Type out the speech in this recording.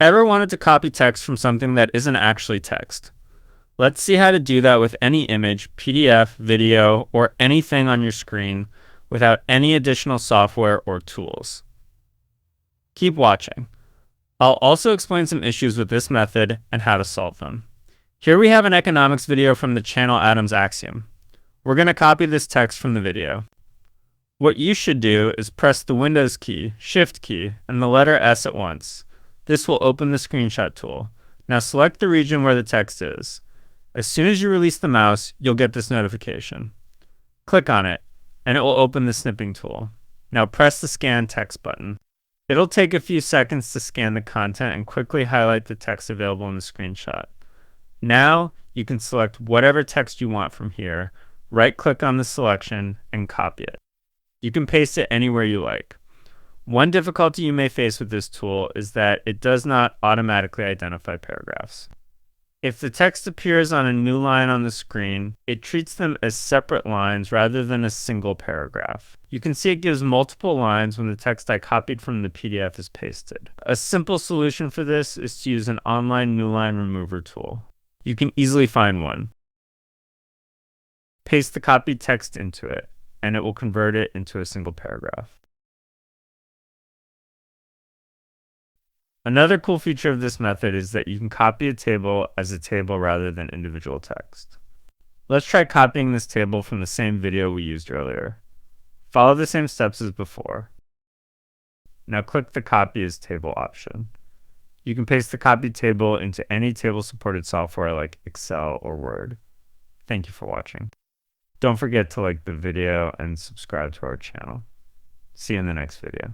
Ever wanted to copy text from something that isn't actually text? Let's see how to do that with any image, PDF, video, or anything on your screen without any additional software or tools. Keep watching. I'll also explain some issues with this method and how to solve them. Here we have an economics video from the channel Adam's Axiom. We're going to copy this text from the video. What you should do is press the Windows key, Shift key, and the letter S at once. This will open the screenshot tool. Now select the region where the text is. As soon as you release the mouse, you'll get this notification. Click on it, and it will open the snipping tool. Now press the Scan Text button. It'll take a few seconds to scan the content and quickly highlight the text available in the screenshot. Now you can select whatever text you want from here, right-click on the selection, and copy it. You can paste it anywhere you like. One difficulty you may face with this tool is that it does not automatically identify paragraphs. If the text appears on a new line on the screen, it treats them as separate lines rather than a single paragraph. You can see it gives multiple lines when the text I copied from the PDF is pasted. A simple solution for this is to use an online new line remover tool. You can easily find one. Paste the copied text into it, and it will convert it into a single paragraph. Another cool feature of this method is that you can copy a table as a table rather than individual text. Let's try copying this table from the same video we used earlier. Follow the same steps as before. Now click the Copy as Table option. You can paste the copied table into any table-supported software like Excel or Word. Thank you for watching. Don't forget to like the video and subscribe to our channel. See you in the next video.